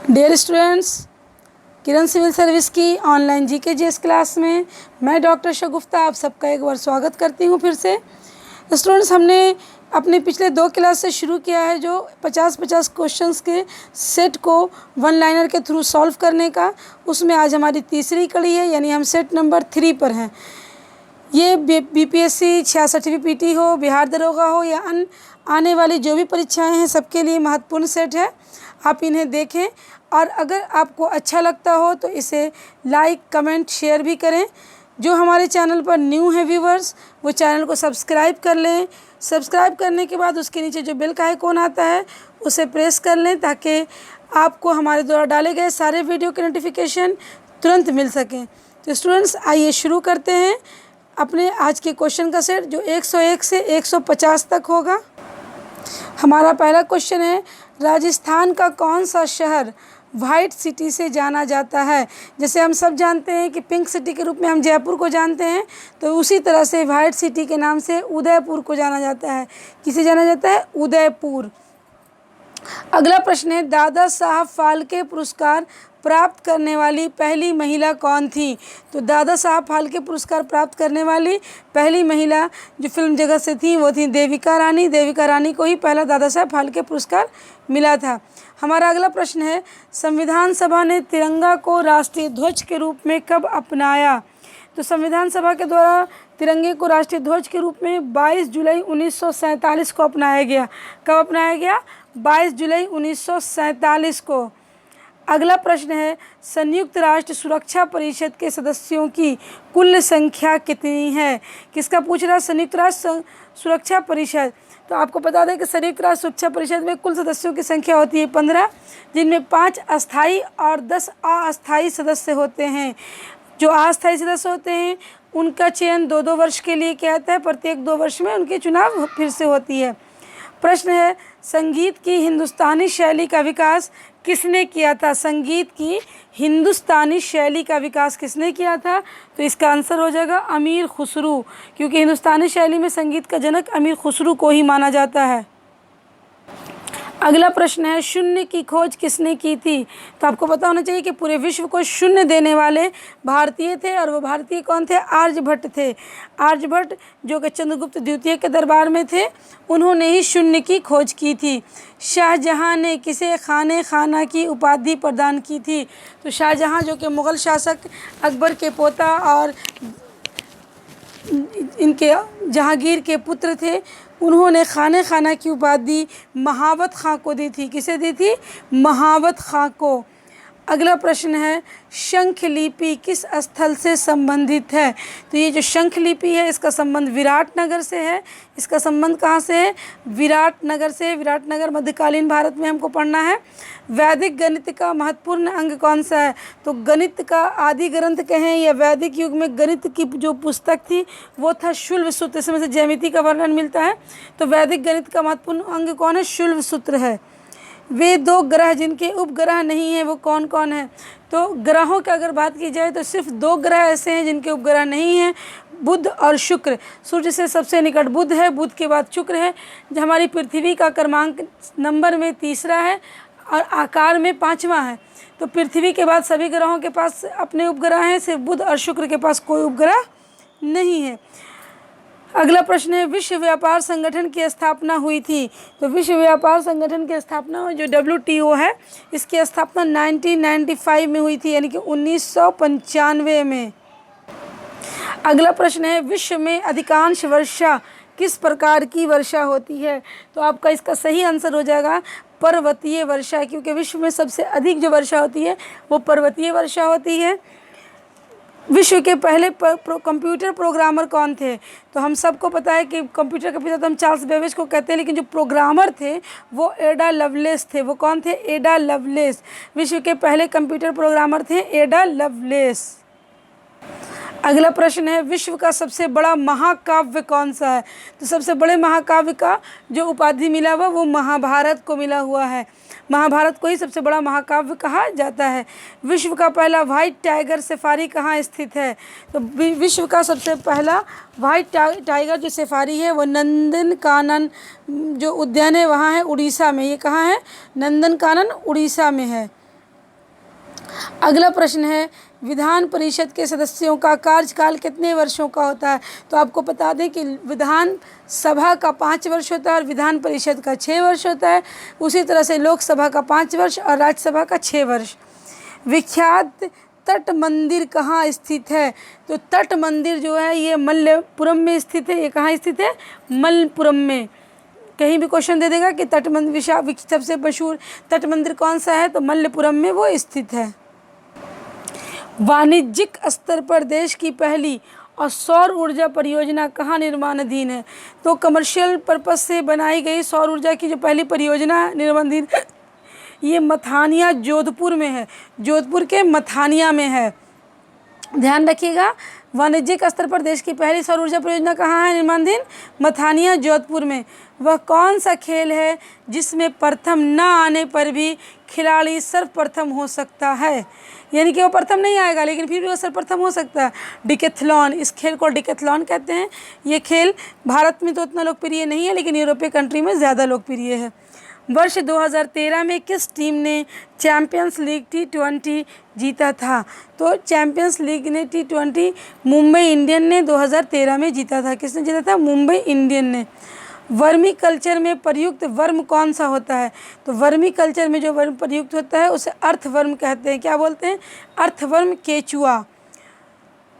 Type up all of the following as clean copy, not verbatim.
Dear students, किरण civil service की online GK GS class में मैं डॉक्टर शगुफ्ता आप सबका एक बार स्वागत करती हूँ। फिर से स्टूडेंट्स, हमने अपने पिछले 2 क्लास से शुरू किया है जो 50-50 क्वेश्चंस के सेट को वन लाइनर के थ्रू सॉल्व करने का। उसमें आज हमारी तीसरी कड़ी है, यानी हम सेट नंबर 3 पर हैं। ये बीपीएससी 66वीं पीटी हो, बिहार दरोगा हो या अन्य आने वाली जो भी परीक्षाएं हैं, सबके लिए महत्वपूर्ण सेट है। आप इन्हें देखें और अगर आपको अच्छा लगता हो तो इसे लाइक, कमेंट, शेयर भी करें। जो हमारे चैनल पर न्यू है व्यूवर्स, वो चैनल को सब्सक्राइब कर लें। सब्सक्राइब करने के बाद उसके नीचे जो बेल का आइकॉन आता है उसे प्रेस कर लें, ताकि आपको हमारे द्वारा डाले गए सारे वीडियो के नोटिफिकेशन तुरंत मिल सकें। तो स्टूडेंट्स, आइए शुरू करते हैं अपने आज के क्वेश्चन का सेट, जो 101 से 150 तक होगा। हमारा पहला क्वेश्चन है, राजस्थान का कौन सा शहर वाइट सिटी से जाना जाता है? जैसे हम सब जानते हैं कि पिंक सिटी के रूप में हम जयपुर को जानते हैं, तो उसी तरह से वाइट सिटी के नाम से उदयपुर को जाना जाता है। किसे जाना जाता है? उदयपुर। अगला प्रश्न है, दादा साहब फाल्के पुरस्कार प्राप्त करने वाली पहली महिला कौन थी? तो दादा साहब फाल्के पुरस्कार प्राप्त करने वाली पहली महिला जो फिल्म जगत से थी वो थी देविका रानी। देविका रानी को ही पहला दादा साहब फाल्के पुरस्कार मिला था। हमारा अगला प्रश्न है, संविधान सभा ने तिरंगा को राष्ट्रीय ध्वज के रूप में कब अपनाया? तो संविधान सभा के द्वारा तिरंगे को राष्ट्रीय ध्वज के रूप में 22 जुलाई 1947 को अपनाया गया। कब अपनाया गया? 22 जुलाई 1947 को। अगला प्रश्न है, संयुक्त राष्ट्र सुरक्षा परिषद के सदस्यों की कुल संख्या कितनी है? किसका पूछ रहा है? संयुक्त राष्ट्र सुरक्षा परिषद। तो आपको बता दें कि संयुक्त राष्ट्र सुरक्षा परिषद में कुल सदस्यों की संख्या होती है 15, जिनमें 5 अस्थायी और 10 अस्थायी सदस्य होते हैं। जो अस्थायी सदस्य होते हैं उनका चयन 2-2 वर्ष के लिए किया जाता है। प्रत्येक 2 वर्ष में उनके चुनाव फिर से होती है। प्रश्न है, संगीत की हिंदुस्तानी शैली का विकास किसने किया था? संगीत की हिंदुस्तानी शैली का विकास किसने किया था? तो इसका आंसर हो जाएगा अमीर खुसरू, क्योंकि हिंदुस्तानी शैली में संगीत का जनक अमीर खुसरू को ही माना जाता है। अगला प्रश्न है, शून्य की खोज किसने की थी? तो आपको पता होना चाहिए कि पूरे विश्व को शून्य देने वाले भारतीय थे, और वो भारतीय कौन थे? आर्यभट्ट थे। आर्यभट्ट जो कि चंद्रगुप्त द्वितीय के दरबार में थे, उन्होंने ही शून्य की खोज की थी। शाहजहां ने किसे खाने खाना की उपाधि प्रदान की थी? तो शाहजहां जो कि मुग़ल शासक अकबर के पोता और इनके जहांगीर के पुत्र थे, उन्होंने खाने खाना की उपाधि महावत खां को दी थी। किसे दी थी? महावत खां को। अगला प्रश्न है, शंख लिपि किस स्थल से संबंधित है? तो ये जो शंख लिपि है इसका संबंध विराटनगर से है। इसका संबंध कहाँ से है? विराटनगर से। विराटनगर मध्यकालीन भारत में हमको पढ़ना है। वैदिक गणित का महत्वपूर्ण अंग कौन सा है? तो गणित का आदि ग्रंथ कहें या वैदिक युग में गणित की जो पुस्तक थी वो था शुल्ब सूत्र। इसमें से ज्यामिति का वर्णन मिलता है। तो वैदिक गणित का महत्वपूर्ण अंग कौन है? शुल्ब सूत्र है। वे 2 ग्रह जिनके उपग्रह नहीं है वो कौन कौन है? तो ग्रहों की अगर बात की जाए तो सिर्फ 2 ग्रह ऐसे हैं जिनके उपग्रह नहीं हैं, बुध और शुक्र। सूर्य से सबसे निकट बुध है, बुध के बाद शुक्र है। जो हमारी पृथ्वी का क्रमांक नंबर में 3रा है और आकार में 5वां है। तो पृथ्वी के बाद सभी ग्रहों के पास अपने उपग्रह हैं, सिर्फ बुध और शुक्र के पास कोई उपग्रह नहीं है। अगला प्रश्न है, विश्व व्यापार संगठन की स्थापना हुई थी? तो विश्व व्यापार संगठन की स्थापना जो WTO है, इसकी स्थापना 1995 में हुई थी, यानी कि 1995 में। अगला प्रश्न है, विश्व में अधिकांश वर्षा किस प्रकार की वर्षा होती है? तो आपका इसका सही आंसर हो जाएगा पर्वतीय वर्षा, क्योंकि विश्व में सबसे अधिक जो वर्षा होती है वो पर्वतीय वर्षा होती है। विश्व के पहले कंप्यूटर प्रोग्रामर कौन थे? तो हम सबको पता है कि कंप्यूटर के पिता तो हम चार्ल्स बेबेज को कहते हैं, लेकिन जो प्रोग्रामर थे वो एडा लवलेस थे। वो कौन थे? एडा लवलेस। विश्व के पहले कंप्यूटर प्रोग्रामर थे एडा लवलेस। अगला प्रश्न है, विश्व का सबसे बड़ा महाकाव्य कौन सा है? तो सबसे बड़े महाकाव्य का जो उपाधि मिला हुआ वो महाभारत को मिला हुआ है। महाभारत को ही सबसे बड़ा महाकाव्य कहा जाता है। विश्व का पहला वाइट टाइगर सफारी कहाँ स्थित है? तो विश्व का सबसे पहला वाइट टाइगर जो सफारी है वो नंदनकानन जो उद्यान है वहाँ है, उड़ीसा में। ये कहाँ है? नंदनकानन उड़ीसा में है। अगला प्रश्न है, विधान परिषद के सदस्यों का कार्यकाल कितने वर्षों का होता है? तो आपको बता दें कि विधान सभा का 5 वर्ष होता है और विधान परिषद का 6 वर्ष होता है। उसी तरह से लोकसभा का 5 वर्ष और राज्यसभा का 6 वर्ष। विख्यात तट मंदिर कहाँ स्थित है? तो तट मंदिर जो है ये मल्लपुरम में स्थित है। ये कहाँ स्थित है? मल्लपुरम में। कहीं भी क्वेश्चन दे देगा कि तट मंदिर सबसे मशहूर तट मंदिर कौन सा है, तो मल्लपुरम में वो स्थित है। वाणिज्यिक स्तर पर देश की पहली और सौर ऊर्जा परियोजना कहाँ निर्माणाधीन है? तो कमर्शियल पर्पस से बनाई गई सौर ऊर्जा की जो पहली परियोजना निर्माणाधीन ये मथानिया जोधपुर में है। जोधपुर के मथानिया में है, ध्यान रखिएगा। वाणिज्यिक स्तर पर देश की पहली सौर ऊर्जा परियोजना कहाँ है निर्माणाधीन? मथानिया जोधपुर में। वह कौन सा खेल है जिसमें प्रथम न आने पर भी खिलाड़ी सर्वप्रथम हो सकता है? यानी कि वो प्रथम नहीं आएगा लेकिन फिर भी वो सर्वप्रथम हो सकता है। डिकैथलॉन, इस खेल को डिकैथलॉन कहते हैं। ये खेल भारत में तो उतना लोकप्रिय नहीं है लेकिन यूरोपीय कंट्री में ज़्यादा लोकप्रिय है। वर्ष 2013 में किस टीम ने चैम्पियंस लीग T20 जीता था? तो चैम्पियंस लीग ने T20 मुंबई इंडियन ने 2013 में जीता था। किसने जीता था? मुंबई इंडियन ने। वर्मी कल्चर में प्रयुक्त वर्म कौन सा होता है? तो वर्मी कल्चर में जो वर्म प्रयुक्त होता है उसे अर्थवर्म कहते हैं। क्या बोलते हैं? अर्थवर्म, केचुआ।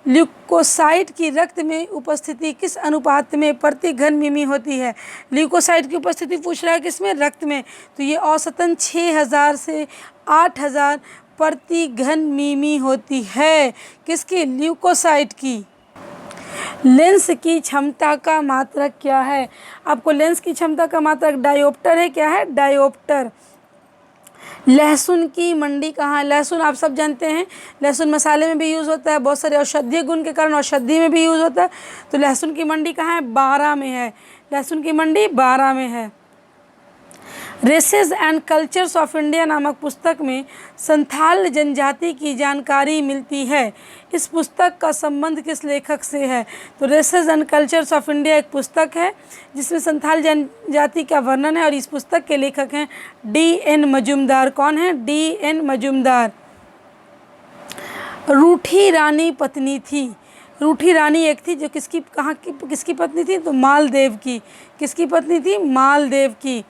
ल्यूकोसाइट की रक्त में उपस्थिति किस अनुपात में प्रति घन मिमी होती है? ल्यूकोसाइट की उपस्थिति पूछ रहा है किसमें? रक्त में। तो ये औसतन 6000 से 8000 प्रति घन मिमी होती है। किसकी? ल्यूकोसाइट की। लेंस की क्षमता का मात्रक क्या है? आपको लेंस की क्षमता का मात्रक डायोप्टर है। क्या है? डायोप्टर। लहसुन की मंडी कहाँ है? लहसुन आप सब जानते हैं, लहसुन मसाले में भी यूज़ होता है, बहुत सारे औषधीय गुण के कारण औषधि में भी यूज़ होता है। तो लहसुन की मंडी कहाँ है? बारा में है। लहसुन की मंडी बारा में है। Races and cultures of India नामक पुस्तक में संथाल जनजाति की जानकारी मिलती है। इस पुस्तक का संबंध किस लेखक से है? तो races and cultures of India एक पुस्तक है जिसमें संथाल जनजाति का वर्णन है और इस पुस्तक के लेखक हैं D.N. मजूमदार। कौन है? D.N. मजूमदार। रूठी रानी पत्नी थी। रूठी रानी एक थी जो किसकी पत्नी थी? तो मालदेव की। किसकी पत्नी थी? मालदेव की।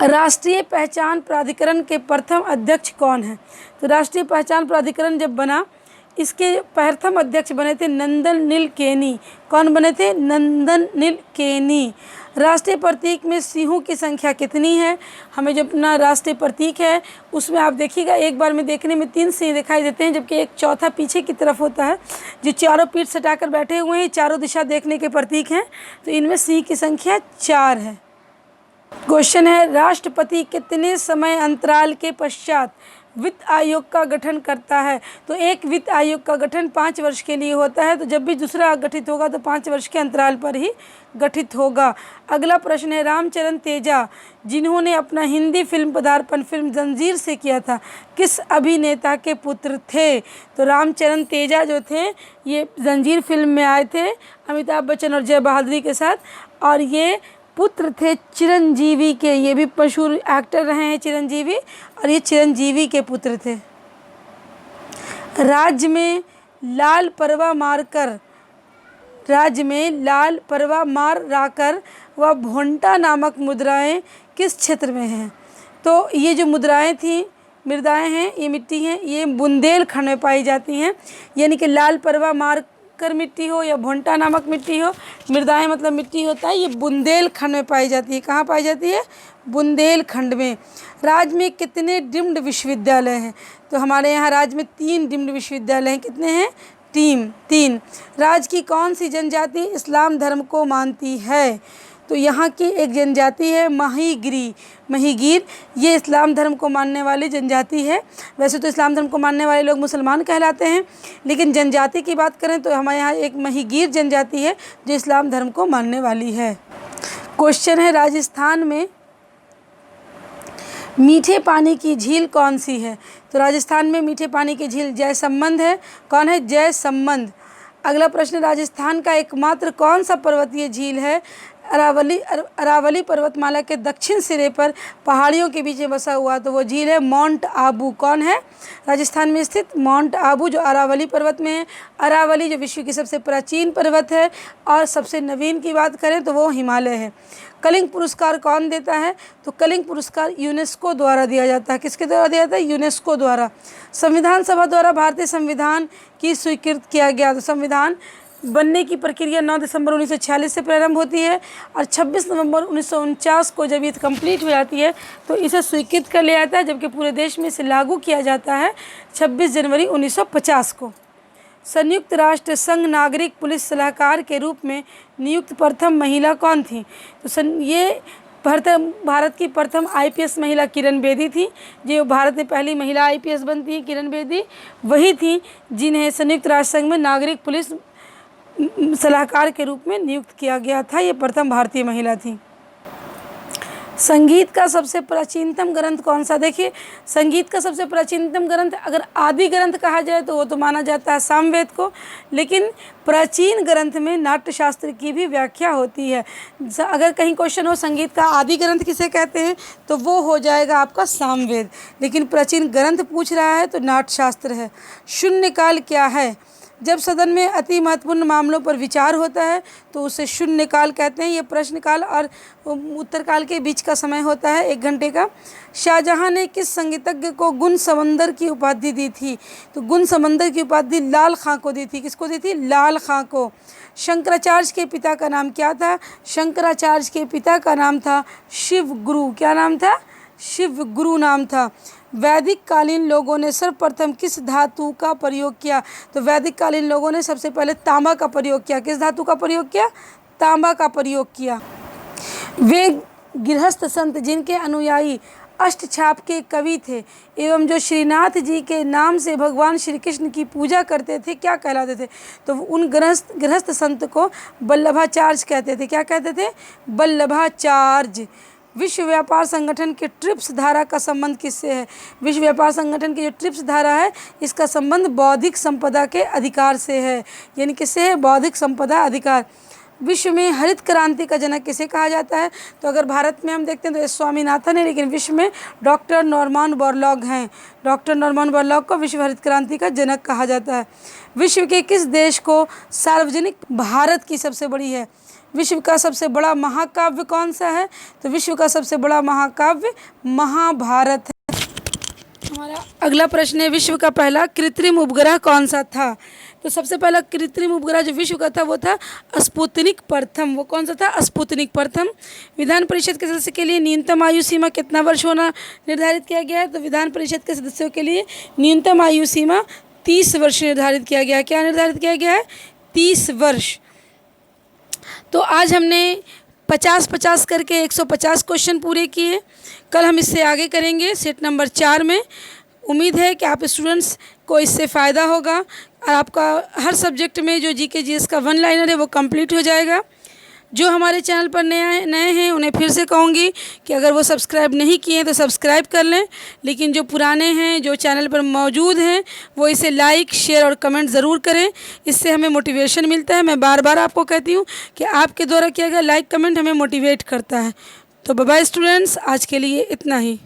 राष्ट्रीय पहचान प्राधिकरण के प्रथम अध्यक्ष कौन है? तो राष्ट्रीय पहचान प्राधिकरण जब बना इसके प्रथम अध्यक्ष बने थे नंदन नील केनी। कौन बने थे? नंदन नील केनी। राष्ट्रीय प्रतीक में सिंहों की संख्या कितनी है? हमें जो अपना राष्ट्रीय प्रतीक है उसमें आप देखिएगा एक बार में देखने में 3 सिंह दिखाई देते हैं जबकि एक चौथा पीछे की तरफ होता है जो चारों पीठ सटाकर बैठे हुए हैं, चारों दिशा देखने के प्रतीक हैं। तो इनमें सिंह की संख्या 4 है। क्वेश्चन है, राष्ट्रपति कितने समय अंतराल के पश्चात वित्त आयोग का गठन करता है? तो एक वित्त आयोग का गठन 5 वर्ष के लिए होता है। तो जब भी दूसरा गठित होगा तो 5 वर्ष के अंतराल पर ही गठित होगा। अगला प्रश्न है, रामचरण तेजा जिन्होंने अपना हिंदी फिल्म पदार्पण फिल्म जंजीर से किया था किस अभिनेता के पुत्र थे? तो रामचरण तेजा जो थे ये जंजीर फिल्म में आए थे अमिताभ बच्चन और जय बहादुरी के साथ और ये पुत्र थे चिरंजीवी के। ये भी मशहूर एक्टर रहे हैं चिरंजीवी और ये चिरंजीवी के पुत्र थे। राज्य में लाल परवा मार राकर व भोंटा नामक मुद्राएं किस क्षेत्र में हैं? तो ये जो मुद्राएं थी मृदाएं हैं ये मिट्टी हैं ये बुंदेलखंड में पाई जाती हैं। यानी कि लाल परवा मार कर मिट्टी हो या भोंटा नामक मिट्टी हो, मृदाएं मतलब मिट्टी होता है, ये बुंदेलखंड में पाई जाती है। कहाँ पाई जाती है? बुंदेलखंड में। राज्य में कितने डीम्ड विश्वविद्यालय हैं? तो हमारे यहाँ राज्य में 3 डीम्ड विश्वविद्यालय हैं। कितने हैं? 3। राज्य की कौन सी जनजाति इस्लाम धर्म को मानती है? तो यहाँ की एक जनजाति है महिगीर। ये इस्लाम धर्म को मानने वाली जनजाति है। वैसे तो इस्लाम धर्म को मानने वाले लोग मुसलमान कहलाते हैं लेकिन जनजाति की बात करें तो हमारे यहाँ एक महिगीर जनजाति है जो इस्लाम धर्म को मानने वाली है। क्वेश्चन है, राजस्थान में मीठे पानी की झील कौन सी है? तो राजस्थान में मीठे पानी की झील जयसंबंध है। कौन है? जयसंबंध। अगला प्रश्न, राजस्थान का एकमात्र कौन सा पर्वतीय झील है? अरावली पर्वतमाला के दक्षिण सिरे पर पहाड़ियों के बीच में बसा हुआ, तो वो झील है माउंट आबू। कौन है? राजस्थान में स्थित माउंट आबू जो अरावली पर्वत में है। अरावली जो विश्व की सबसे प्राचीन पर्वत है, और सबसे नवीन की बात करें तो वो हिमालय है। कलिंग पुरस्कार कौन देता है? तो कलिंग पुरस्कार यूनेस्को द्वारा दिया जाता है। किसके द्वारा दिया जाता है? यूनेस्को द्वारा। संविधान सभा द्वारा भारतीय संविधान की स्वीकृत किया गया। तो संविधान बनने की प्रक्रिया 9 दिसंबर 1946 से प्रारंभ होती है, और 26 नवंबर 1949 को जब ये कंप्लीट हो जाती है तो इसे स्वीकृत कर लिया जाता है, जबकि पूरे देश में इसे लागू किया जाता है 26 जनवरी 1950 को। संयुक्त राष्ट्र संघ नागरिक पुलिस सलाहकार के रूप में नियुक्त प्रथम महिला कौन थी? तो ये भारत की प्रथम आईपीएस महिला किरण बेदी थी। जो भारत में पहली महिला आईपीएस बनती है, किरण बेदी वही थी जिन्हें संयुक्त राष्ट्र संघ में नागरिक पुलिस सलाहकार के रूप में नियुक्त किया गया था। ये प्रथम भारतीय महिला थी। संगीत का सबसे प्राचीनतम ग्रंथ कौन सा? देखिए, संगीत का सबसे प्राचीनतम ग्रंथ अगर आदि ग्रंथ कहा जाए तो वो तो माना जाता है सामवेद को, लेकिन प्राचीन ग्रंथ में नाट्यशास्त्र की भी व्याख्या होती है। अगर कहीं क्वेश्चन हो संगीत का आदि ग्रंथ किसे कहते हैं, तो वो हो जाएगा आपका सामवेद, लेकिन प्राचीन ग्रंथ पूछ रहा है तो नाट्यशास्त्र है। शून्यकाल क्या है? जब सदन में अति महत्वपूर्ण मामलों पर विचार होता है तो उसे शून्यकाल कहते हैं। ये प्रश्नकाल और उत्तरकाल के बीच का समय होता है, 1 घंटे का। शाहजहां ने किस संगीतज्ञ को गुण समंदर की उपाधि दी थी? तो गुण समंदर की उपाधि लाल खां को दी थी। किसको दी थी? लाल खां को। शंकराचार्य के पिता का नाम क्या था? शंकराचार्य के पिता का नाम था शिव गुरु। क्या नाम था? शिव गुरु नाम था। वैदिक कालीन लोगों ने सर्वप्रथम किस धातु का प्रयोग किया? तो वैदिक कालीन लोगों ने सबसे पहले तांबा का प्रयोग किया। किस धातु का प्रयोग किया? तांबा का प्रयोग किया। वे गृहस्थ संत जिनके अनुयायी अष्टछाप के कवि थे एवं जो श्रीनाथ जी के नाम से भगवान श्री कृष्ण की पूजा करते थे, क्या कहलाते थे? तो उन गृहस्थ संत को वल्लभाचार्य कहते थे। क्या कहते थे? वल्लभाचार्य। विश्व व्यापार संगठन के ट्रिप्स धारा का संबंध किससे है? विश्व व्यापार संगठन की जो ट्रिप्स धारा है इसका संबंध बौद्धिक संपदा के अधिकार से है। यानी किससे है? बौद्धिक संपदा अधिकार। विश्व में हरित क्रांति का जनक किसे कहा जाता है? तो अगर भारत में हम देखते हैं तो स्वामीनाथन है, लेकिन विश्व में डॉक्टर नॉर्मन बोरलॉग हैं। डॉक्टर नॉर्मन बोरलॉग को विश्व हरित क्रांति का जनक कहा जाता है। विश्व के किस देश को सार्वजनिक भारत की सबसे बड़ी है? विश्व का सबसे बड़ा महाकाव्य कौन सा है? तो विश्व का सबसे बड़ा महाकाव्य महाभारत है। हमारा अगला प्रश्न है, विश्व का पहला कृत्रिम उपग्रह कौन सा था? तो सबसे पहला कृत्रिम उपग्रह जो विश्व का था वो था स्पुतनिक प्रथम। वो कौन सा था? स्पुतनिक प्रथम। विधान परिषद के सदस्य के लिए न्यूनतम आयु सीमा कितना वर्ष होना निर्धारित किया गया है? तो विधान परिषद के सदस्यों के लिए न्यूनतम आयु सीमा 30 वर्ष निर्धारित किया गया है। क्या निर्धारित किया गया है? 30 वर्ष। तो आज हमने 50-50 करके 150 क्वेश्चन पूरे किए। कल हम इससे आगे करेंगे सेट नंबर 4 में। उम्मीद है कि आप स्टूडेंट्स को इससे फ़ायदा होगा और आपका हर सब्जेक्ट में जो जीके जीएस का 1 लाइनर है वो कंप्लीट हो जाएगा। जो हमारे चैनल पर नए हैं उन्हें फिर से कहूँगी कि अगर वो सब्सक्राइब नहीं किए हैं तो सब्सक्राइब कर लें, लेकिन जो पुराने हैं जो चैनल पर मौजूद हैं वो इसे लाइक शेयर और कमेंट ज़रूर करें। इससे हमें मोटिवेशन मिलता है। मैं बार बार आपको कहती हूँ कि आपके द्वारा किया गया लाइक कमेंट हमें मोटिवेट करता है। तो बाय बाय स्टूडेंट्स, आज के लिए इतना ही।